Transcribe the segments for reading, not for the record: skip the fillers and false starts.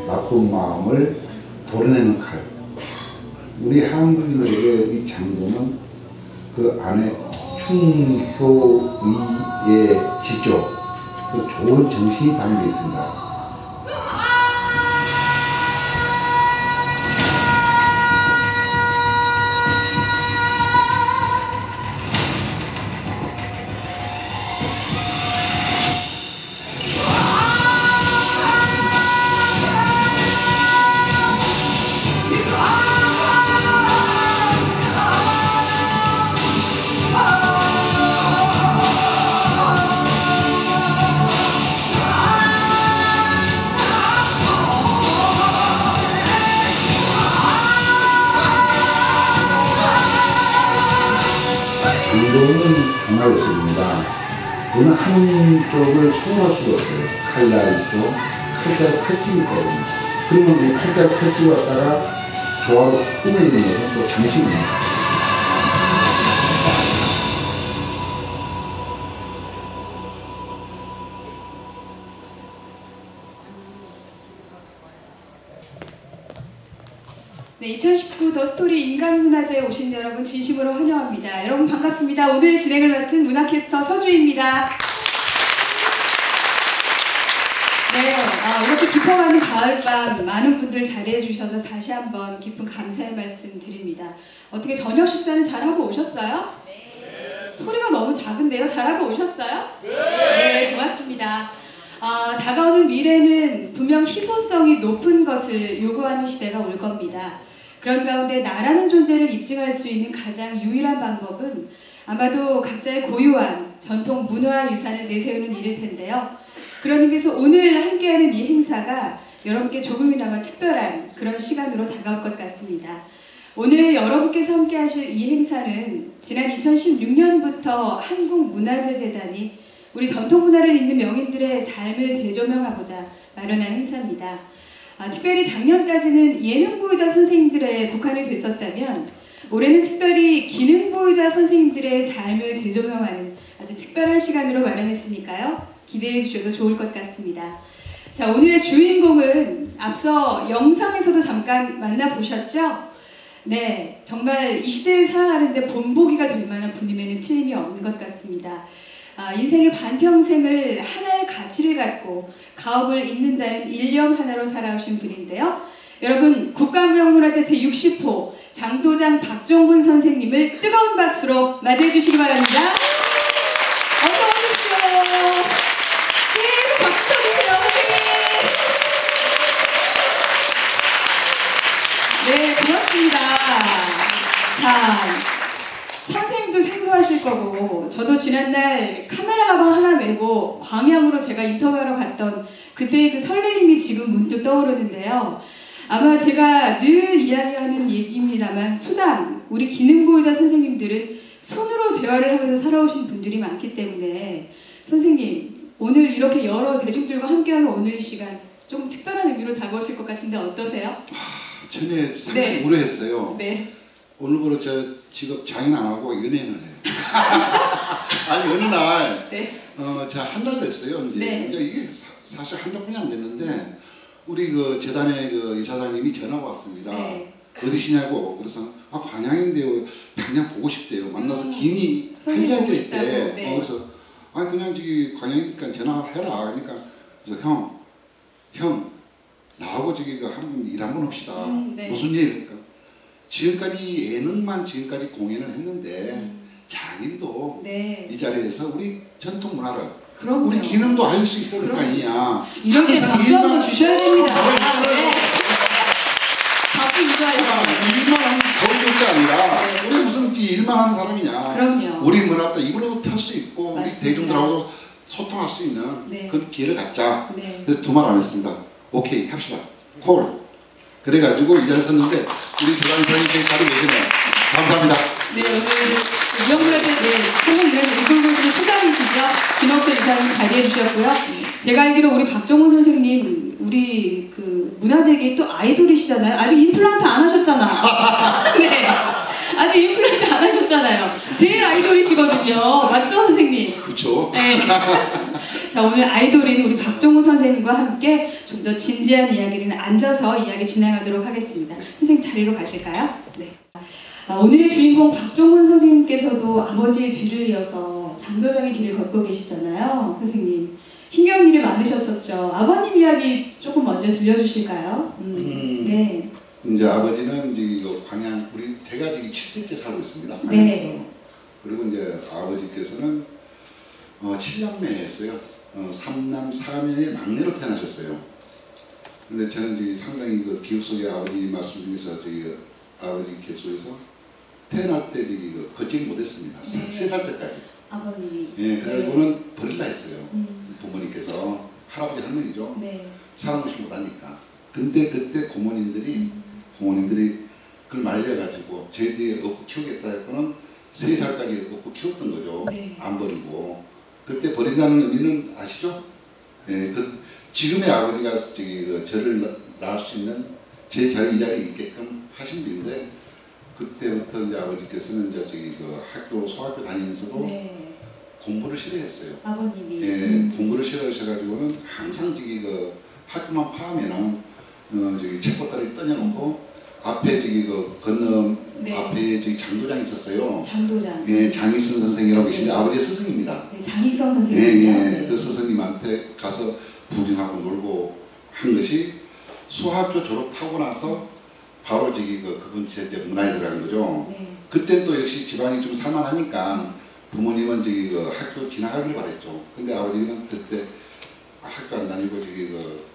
나쁜 마음을 도려내는 칼. 우리 한국인들에게 이 장도는 그 안에 충효의의 지조, 그 좋은 정신이 담겨 있습니다. 장도는 정말 없습니다. 저는 한쪽을 소화할 수가 없어요. 칼날 쪽, 칼자루 칼집이 있어야 됩니다. 그러면 이 칼자루 칼집을 갖다가 조화로 꾸며지는 것은 또 장식입니다. 네, 2019 더스토리 인간문화제에 오신 여러분 진심으로 환영합니다. 여러분 반갑습니다. 오늘 진행을 맡은 문화캐스터 서주입니다. 네, 이렇게 깊어가는 가을밤 많은 분들 자리해 주셔서 다시 한번 깊은 감사의 말씀 드립니다. 어떻게 저녁 식사는 잘하고 오셨어요? 네. 소리가 너무 작은데요? 잘하고 오셨어요? 네, 고맙습니다. 다가오는 미래는 분명 희소성이 높은 것을 요구하는 시대가 올 겁니다. 그런 가운데 나라는 존재를 입증할 수 있는 가장 유일한 방법은 아마도 각자의 고유한 전통 문화 유산을 내세우는 일일 텐데요. 그런 의미에서 오늘 함께하는 이 행사가 여러분께 조금이나마 특별한 그런 시간으로 다가올 것 같습니다. 오늘 여러분께서 함께하실 이 행사는 지난 2016년부터 한국문화재재단이 우리 전통문화를 잇는 명인들의 삶을 재조명하고자 마련한 행사입니다. 특별히 작년까지는 예능보유자 선생님들에 국한이 됐었다면 올해는 특별히 기능보유자 선생님들의 삶을 재조명하는 아주 특별한 시간으로 마련했으니까요. 기대해 주셔도 좋을 것 같습니다. 자, 오늘의 주인공은 앞서 영상에서도 잠깐 만나보셨죠? 네, 정말 이 시대를 살아가는데 본보기가 될 만한 분임에는 틀림이 없는 것 같습니다. 인생의 반평생을 하나의 가치를 갖고 가업을 잇는다는 일념 하나로 살아오신 분인데요. 여러분, 국가무형문화재 제60호 장도장 박종근 선생님을 뜨거운 박수로 맞이해 주시기 바랍니다. 어서 오십시오. 계속 박수 쳐주세요, 선생님. 네, 고맙습니다. 자, 선생님도 생소하실 거고 저도 지난날 카메라 가방 하나 메고 광양으로 제가 인터뷰하러 갔던 그때의 그 설레임이 지금 문득 떠오르는데요. 아마 제가 늘 이야기하는 얘기입니다만 수당, 우리 기능보유자 선생님들은 손으로 대화를 하면서 살아오신 분들이 많기 때문에 선생님, 오늘 이렇게 여러 대중들과 함께하는 오늘 이 시간 좀 특별한 의미로 다가오실 것 같은데 어떠세요? 전에 상당히 오래 했어요. 네. 오늘부로 저 직업 장인 안 하고 연예인을 해요. 진짜? 아니 어느 날, 네. 제가 한 달 됐어요. 이제, 네. 이제 이게 사실 한 달뿐이 안 됐는데 우리 그 재단의 그 이사장님이 전화가 왔습니다. 네. 어디시냐고. 그래서 광양인데요. 당장 보고 싶대요. 만나서 긴이 할 이야기가 있대. 네. 그래서 그냥 저기 광양이니까 전화해라. 그러니까 그래서 형 나하고 저기 한번 일 한번 합시다. 네. 무슨 일? 지금까지 예능만 지금까지 공연을 했는데 장인도 네. 이 자리에서 우리 전통 문화를 그럼요. 우리 기능도 알 수 있어야 될 거 아니냐. 이렇게 박수 한번 주셔야 됩니다. 네. 박수 이거예요. 일만 하면 더 좋은 게 아니라 우리 무슨 일만 하는 사람이냐. 그럼요. 우리 문화도 입으로도 털 수 있고 맞습니다. 우리 대중들하고 소통할 수 있는 네. 그런 기회를 갖자. 네. 그래서 두 말 안 했습니다. 오케이 합시다. 콜. 그래가지고 이 자리에 섰는데 우리 재단장님께 자리 계시네요. 감사합니다. 네, 오늘 무형문화재 한국문화재 이끌고계시는 수장이시죠. 김옥선 이사님 자리해 주셨고요. 제가 알기로 우리 박종훈 선생님 우리 그 문화재계 또 아이돌이시잖아요. 아직 임플란트 안 하셨잖아. 네, 아직 임플란트 안 하셨잖아요. 제일 아이돌이시거든요. 맞죠, 선생님? 그렇죠. 네. 자, 오늘 아이돌인 우리 박종훈 선생님과 함께 좀 더 진지한 이야기는 앉아서 이야기 진행하도록 하겠습니다. 선생님 자리로 가실까요? 네. 오늘의 주인공 박종훈 선생님께서도 아버지의 뒤를 이어서 장도장의 길을 걷고 계시잖아요. 선생님. 힘겨운 일이 많으셨었죠. 아버님 이야기 조금 먼저 들려주실까요? 네. 이제 아버지는 이제 이거 광양 제가 지금 7대째 살고 있습니다. 광양에서. 네. 그리고 이제 아버지께서는 7남매였어요. 3남 4女의 막내로 태어나셨어요. 근데 저는 지금 상당히 그 기억 속에 아버지 말씀 중에서 아버지 기억 속에서 태어날 때 걷지를 못했습니다. 네. 3살 때까지. 아버님이. 예, 그래고는 버릴라 했어요. 부모님께서 할아버지 할머니죠. 네. 사랑을 못하니까. 근데 그때 부모님들이 그걸 말려가지고 저희들이 업고 키우겠다 했고는 3살까지 업고 키웠던 거죠. 네. 안 버리고. 그때 버린다는 의미는 아시죠? 예, 지금의 아버지가 저를 낳을 수 있는 제 자리 이 자리에 있게끔 하신 분인데 그때부터 이제 아버지께서는 학교 소학교 다니면서도 네. 공부를 싫어했어요. 아버님이. 예, 공부를 싫어하셔가지고는 항상 학교만 파하면은 책보따리 떠내놓고 앞에 건너 네. 앞에 장도장이 있었어요. 장도장. 예, 장희선 선생이라고 계신데 네. 아버지의 스승입니다. 네, 장희선 선생님. 예, 예. 네. 그 스승님한테 가서 구경하고 놀고 한 것이 소학교 졸업하고 나서 바로 그분 제 문화에 들어간 거죠. 네. 그때 또 역시 집안이 좀 살만하니까 부모님은 학교 지나가길 바랬죠. 근데 아버지는 그때 학교 안 다니고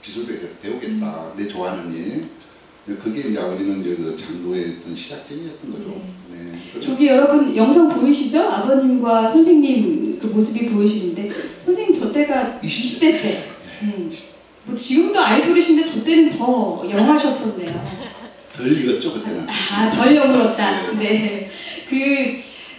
기술 배우겠다. 내 좋아하는 일. 그게 이제 아버지는 장도의 어떤 시작점이었던 거죠. 네. 저기 여러분 영상 보이시죠? 아버님과 선생님 그 모습이 보이시는데 선생님 저 때가 20대 때. 뭐 지금도 아이돌이신데 저 때는 더 영하셨었네요. 덜 익었죠 그때는. 덜 여물었다. 네.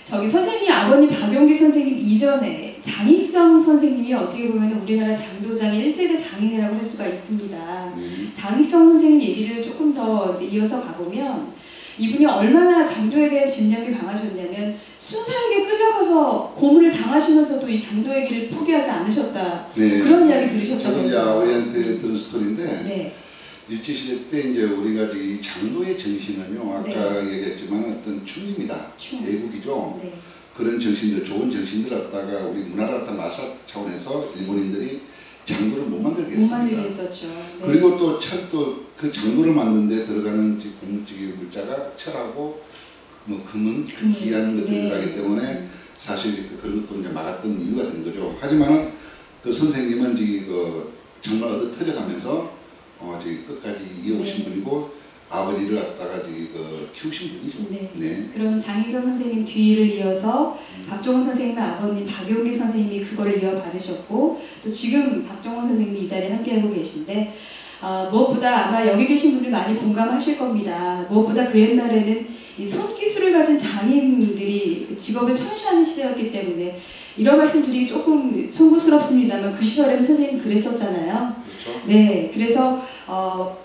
저기 선생님 아버님 박용기 선생님 이전에 장익성 선생님이 어떻게 보면 우리나라 장도장의 1세대 장인이라고 할 수가 있습니다. 장익성 선생님 얘기를 조금 더 이어서 가보면 이분이 얼마나 장도에 대한 집념이 강하셨냐면 순사에게 끌려가서 고문을 당하시면서도 이 장도의 길을 포기하지 않으셨다. 네. 그런 이야기 들으셨다면서요. 저는 아버지한테 들은 스토리인데 네. 일제시대 때 이제 우리가 이 장도의 정신은요 아까 네. 얘기했지만 어떤 춤입니다. 애국이죠. 네. 그런 정신들, 좋은 정신들 갖다가 우리 문화를 갖다 마사 차원에서 일본인들이 장도를 못 만들게 했습니다. 못 만들게 했었죠. 네. 그리고 또 그 장도를 만든 데 들어가는 공적인 물자가 철하고 뭐 금은 귀한 것들이 네. 들어가기 때문에 사실 그런 것도 이제 막았던 이유가 된 거죠. 하지만은 그 선생님은 정말 얻어 터져가면서 끝까지 이어오신 네. 분이고 아버지를 갖다가 키우신 분이죠. 네. 네. 그럼 장희선 선생님 뒤를 이어서 박종훈 선생님의 아버님 박용기 선생님이 그거를 이어받으셨고 또 지금 박종훈 선생님이 이 자리에 함께하고 계신데 무엇보다 아마 여기 계신 분들 많이 공감하실 겁니다. 무엇보다 그 옛날에는 이 손기술을 가진 장인들이 직업을 천시하는 시대였기 때문에 이런 말씀 드리기 조금 송구스럽습니다만 그 시절에는 선생님 그랬었잖아요. 그렇죠. 네, 그래서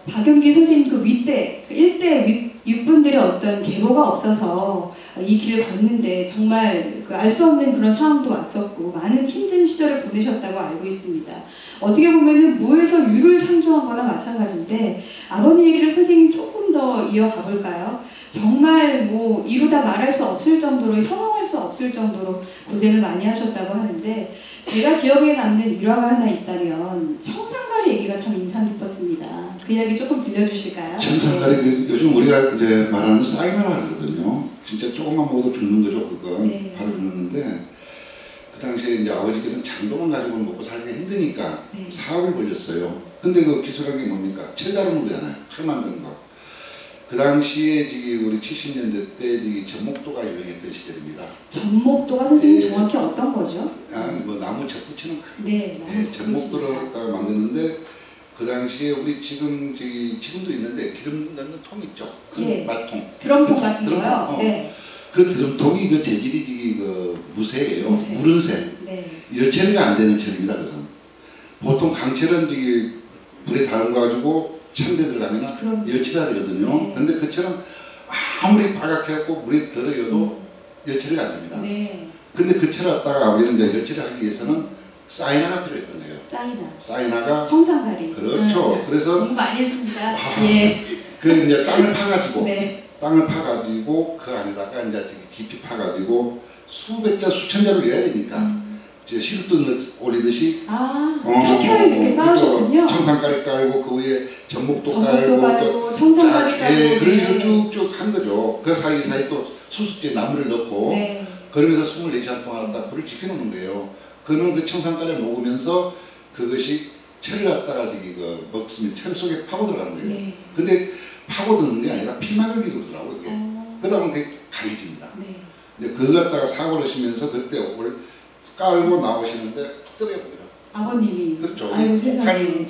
박용기 선생님 그 윗대, 그 1대 윗분들의 어떤 계보가 없어서 이 길을 걷는데 정말 알 수 없는 그런 상황도 왔었고 많은 힘든 시절을 보내셨다고 알고 있습니다. 어떻게 보면은 무에서 유를 창조한 거나 마찬가지인데 아버님 얘기를 선생님 조금 더 이어가 볼까요? 정말 뭐 이루다 말할 수 없을 정도로 형용할 수 없을 정도로 고생을 많이 하셨다고 하는데 제가 기억에 남는 일화가 하나 있다면 청산가리 얘기가 참 인상 깊었습니다. 그 이야기 조금 들려주실까요? 청산가리 요즘 우리가 이제 말하는 사이나라거든요. 진짜 조금만 먹어도 죽는 거죠 그거. 네. 바로 죽는데 그 당시에 이제 아버지께서는 장도만 가지고 먹고 살기가 힘드니까 네. 사업을 벌였어요. 근데 그 기술한 게 뭡니까? 철 다루는 거잖아요. 칼 만드는 거. 그 당시에 우리 70년대 때 전목도가 유행했던 시절입니다. 전목도가 선생님 네. 정확히 어떤 거죠? 뭐 나무 접 붙이는 칼. 네, 네, 전목도를 갖다가 만드는데 그 당시에 우리 지금도 있는데 기름 넣는 통 있죠. 큰 예. 말통. 드럼통 같은 드럼통. 거요? 네. 그 드럼통이 그 재질이 무쇠예요. 무쇠. 무른 쇠. 네. 열처리가 안 되는 철입니다. 그것은. 보통 강철은 불에 닿아가지고 찬데 들어가면 열처리가 되거든요. 네. 근데 그처럼 아무리 바닥해갖고 물에 들어여도 열처리가 안 됩니다. 네. 근데 그 철을 갖다가 아버지는 이제 열처리 하기 위해서는 사이나가 필요했던 거예요. 사이나가 청산가리. 그렇죠. 그래서 공부 많이 했습니다. 예. 그 이제 땅을 파가지고 네. 땅을 파가지고 그 안에다가 이제 깊이 파가지고 수백 자 수천 자를 내야 되니까 이제 실눈을 올리듯이 켜켜이 이렇게 쌓으셨군요. 청산가리 깔고 그 위에 전복도 깔고 또 청산가리 깔고 예, 그런 식으로 쭉쭉 한 거죠. 그 사이사이 또 수수째 나무를 넣고 네. 그러면서 24시간 동안 갖다 불을 지펴놓는 거예요. 그러면 그 청산가리를 먹으면서 그것이 철을 갖다가 그 먹으면 철 속에 파고 들어가는 거예요. 네. 근데 파고드는 게 아니라 피막을 기르더라고요. 이게. 그러다 보면 그게 강해집니다. 네. 이제 그거 갖다가 사고를 하시면서 그때 깔고 나오시는데 툭 떨어져버려요. 아버님이. 그렇죠. 아이고 세상에.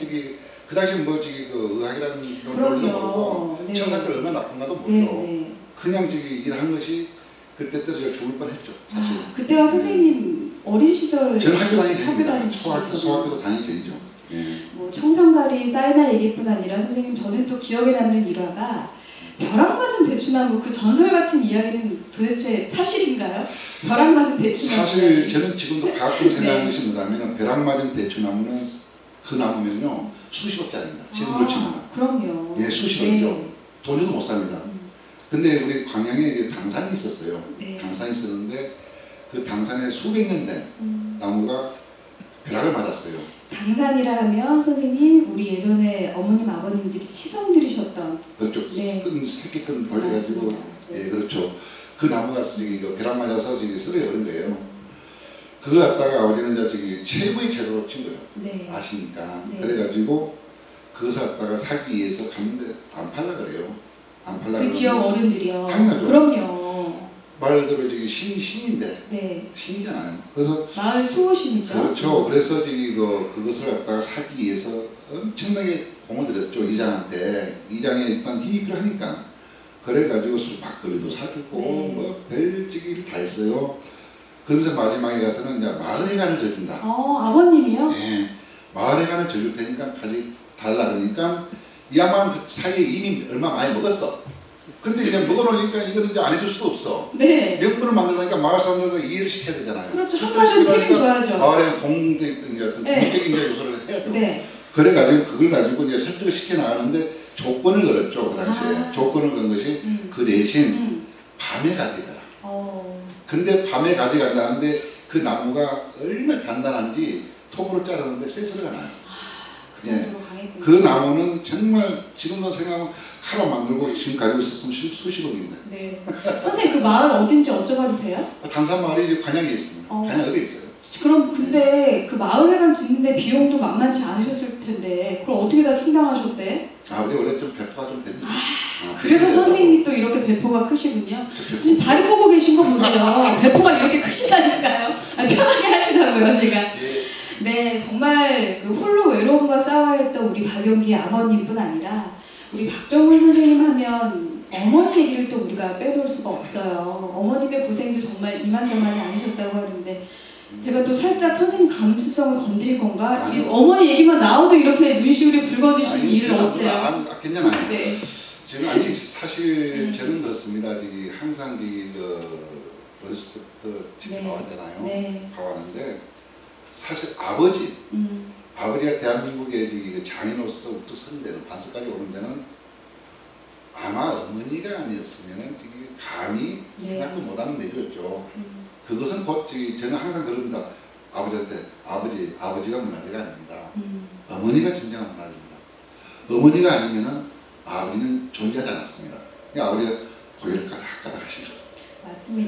그 당시 뭐 그 의학이라는 논리도 모르고 네. 청산가리 얼마나 나쁜가도 모르고 네. 그냥 일한 것이 그때 떨어져 죽을 뻔했죠. 사실. 그때가 선생님 어린 시절 저는 학교 다니기 전입니다. 시절. 소학교도 다니기 전이죠. 예. 뭐 청산가리 사이나 얘기뿐 아니라 선생님 저는 또 기억에 남는 일화가 벼락 맞은 대추나무 그 전설 같은 이야기는 도대체 사실인가요? 벼락 맞은 대추나무. 사실 저는 지금도 가끔 생각하는 네. 것이 뭐냐면 벼락 맞은 대추나무는 그 나무면요 수십억짜리입니다. 지금으로 치면. 그럼요. 예, 수십억이죠. 네. 돈으로 못 삽니다. 근데 우리 광양에 당산이 있었어요. 네. 당산이 있었는데 그 당산에 수백 년 된 나무가 벼락을 맞았어요. 당산이라 하면 선생님 우리 예전에 어머님 아버님들이 치성 들이셨던 그렇죠. 네. 새끼 끈 벌려가지고 네. 예 그렇죠. 그 나무가 벼락 맞아서 쓰러져 버린 거예요. 그거 갖다가 아버지는 이제 최고의 재료로 친 거예요. 네. 아시니까. 네. 그래가지고 그것을 갖다가 사기 위해서 갔는데 안 팔라 그래요. 안 팔라. 그 지역 어른들이요. 당연하죠. 그럼요. 말 그대로 신인데 네. 신이잖아요. 그래서 마을 수호신이죠. 그렇죠. 그래서 그것을 갖다가 사기 위해서 엄청나게 공을 들였죠. 이장한테. 이장에 일단 힘이 필요하니까. 그래가지고 막걸리도 사주고 네. 뭐 별지기를 다 했어요. 그러면서 마지막에 가서는 이제 마을회관을 져준다. 아버님이요? 네. 마을회관을 져줄 테니까 가지 달라 그러니까 이 양반은 그 사이에 이미 얼마 많이 먹었어. 근데 이제 먹어놓으니까 이거는 이제 안 해줄 수도 없어. 네. 명분을 만들려니까 마을 사람들도 이해를 시켜야 되잖아요. 그렇죠. 한마디로 책임져야죠. 마을에 공적인 네. 요소를 해야죠. 네. 그래가지고 그걸 가지고 이제 설득을 시켜 나가는데 조건을 걸었죠. 그 당시에. 조건을 건 것이 그 대신 밤에 가져가라. 근데 밤에 가져간다는데 그 나무가 얼마나 단단한지 톱으로 자르는데 새 소리가 나요. 그 정도로 강했군요. 그 나무는 정말 지금도 생각하면 칼로 만들고 지금 가지고 있었으면 수십억인데. 네. 선생님 그 마을 어딘지 여쭤봐도 돼요? 당산 마을이 관양에 있습니다. 관양에 있어요. 그럼 근데 그 마을회관 짓는데 비용도 만만치 않으셨을 텐데 그걸 어떻게 다 충당하셨대? 아버지 원래 좀 배포가 좀 됩니다. 그래서 선생님이 또 이렇게 배포가 크시군요. 지금 다리 보고 계신 거 보세요. 배포가 이렇게 크시다니까요. 편하게 하시라고요 제가. 네, 정말 그 홀로 외로움과 싸워야 했던 우리 박용기 아버님뿐 아니라 우리 박정훈 선생님 하면 어머니 얘기를 또 우리가 빼놓을 수가 없어요. 어머님의 고생도 정말 이만저만이 아니셨다고 하는데 제가 또 살짝 선생님 감수성을 건드린 건가? 이 어머니 얘기만 나와도 이렇게 눈시울이 붉어지신 일을 어째요? 괜찮아요. 네. 저는 아니 사실 저는 그렇습니다. 항상 어렸을 때부터 지켜봐왔잖아요. 네. 봐왔는데 사실 아버지가 대한민국의 장인으로서 우뚝 서는 데는 반석까지 오는 데는 아마 어머니가 아니었으면 감히 생각도 못하는 내조였죠. 그것은 곧 저는 항상 그럽니다. 아버지한테 아버지가 문화재가 아닙니다. 어머니가 진정한 문화재입니다. 어머니가 아니면은 아버지는 존재하지 않았습니다. 아버지가 고개를 까닥까닥 하시죠. 맞습니다.